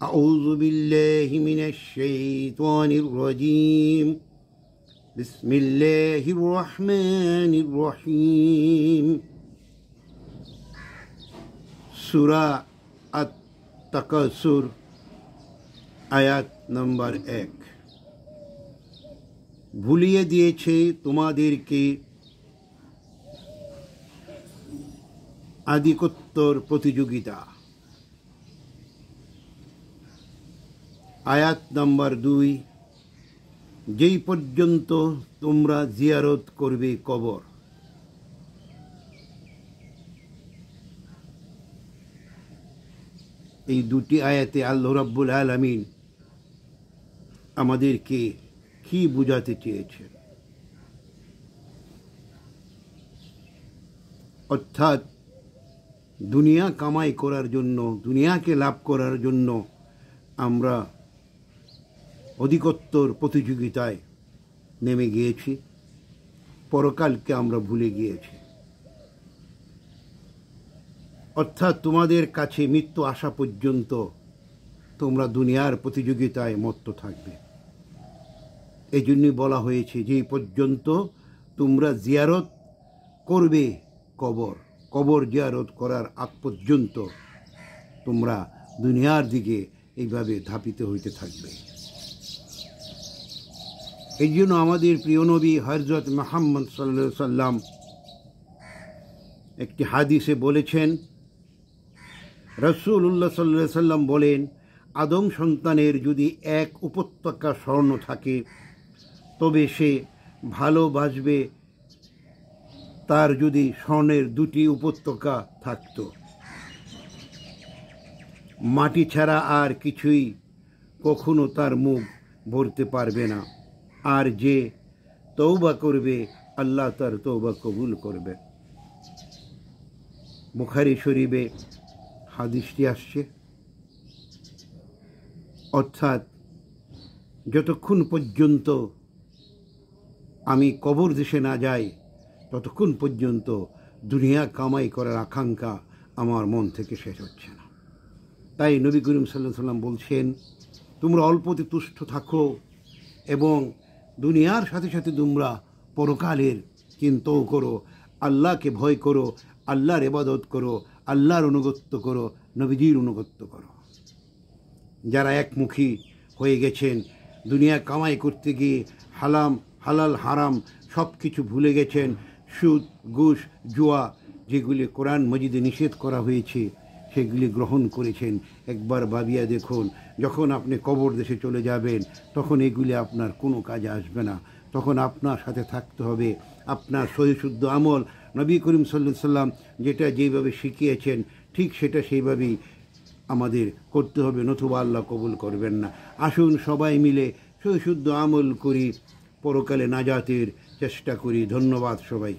أعوذ بالله من الشيطان الرجيم بسم الله الرحمن الرحيم সূরা আত-তাকাসুর আয়াত নম্বর 1। ভুলিয়ে দিয়েছে তোমাদেরকে আধিপত্যর প্রতিযোগিতা। আয়াত নম্বর 2, যেই পর্যন্ত তোমরা জিয়ারত করবে কবর। এই দুটি আয়াতে আল্লাহ রাব্বুল আলামিন আমাদেরকে কি বুঝাতে চেয়েছেন? অর্থাৎ দুনিয়া কামাই করার জন্য, দুনিয়াকে লাভ করার জন্য আমরা অধিকত্তর প্রতিযোগিতায় নেমে গিয়েছি, পরকালকে আমরা ভুলে গিয়েছি। অর্থাৎ তোমাদের কাছে মৃত্যু আসা পর্যন্ত তোমরা দুনিয়ার প্রতিযোগিতায় মত্ত থাকবে। এই জন্যই বলা হয়েছে যে পর্যন্ত তোমরা জিয়ারত করবে কবর, কবর জিয়ারত করার আগ পর্যন্ত তোমরা দুনিয়ার দিকে এইভাবে ধাপিত হইতে থাকবে। এই জন্য আমাদের প্রিয় নবী হযরত মুহাম্মদ সাল্লাল্লাহু আলাইহি সাল্লাম একটি হাদিসে বলেছেন, রাসূলুল্লাহ সাল্লাল্লাহু আলাইহি সাল্লাম বলেন, আদম সন্তানের যদি এক উপত্যকা স্বর্ণ থাকে তবে সে ভালোবাসবে তার যদি স্বর্ণের 2টি উপত্যকা থাকত। মাটি ছাড়া আর কিছুই কখনো তার মুখ ভরতে পারবে না। আর যে তওবা করবে আল্লাহ তার তওবা কবুল করবে। বুখারী শরীফে হাদিসটি আসছে। অর্থাৎ যতক্ষণ পর্যন্ত আমি কবর দেশে না যাই ততক্ষণ পর্যন্ত দুনিয়া কামাই করার আকাঙ্ক্ষা আমার মন থেকে শেষ হচ্ছে না। তাই নবী করিম সাল্লাল্লাহু আলাইহি সাল্লাম বলছেন, তোমরা অল্পতে তুষ্ট থাকো এবং দুনিয়ার সাথে সাথে তোমরা পরকালের চিন্তাও করো, আল্লাহকে ভয় করো, আল্লাহর ইবাদত করো, আল্লাহর অনুগত্য করো, নবীজির অনুগত্য করো। যারা একমুখী হয়ে গেছেন, দুনিয়া কামাই করতে গিয়ে হালাল হারাম সব কিছু ভুলে গেছেন, সুদ ঘুষ জুয়া যেগুলি কোরআন মজিদে নিষেধ করা হয়েছে সেগুলি গ্রহণ করেছেন, একবার ভাবিয়া দেখুন, যখন আপনি কবর দেশে চলে যাবেন তখন এগুলি আপনার কোনো কাজে আসবে না। তখন আপনার সাথে থাকতে হবে আপনার সহিশুদ্ধ আমল। নবী করিম সাল্লাল্লাহু আলাইহি সাল্লাম যেটা যেভাবে শিখিয়েছেন ঠিক সেটা সেইভাবেই আমাদের করতে হবে, নতুবা আল্লাহ কবুল করবেন না। আসুন সবাই মিলে সহিশুদ্ধ আমল করি, পরকালে নাজাতের চেষ্টা করি। ধন্যবাদ সবাই।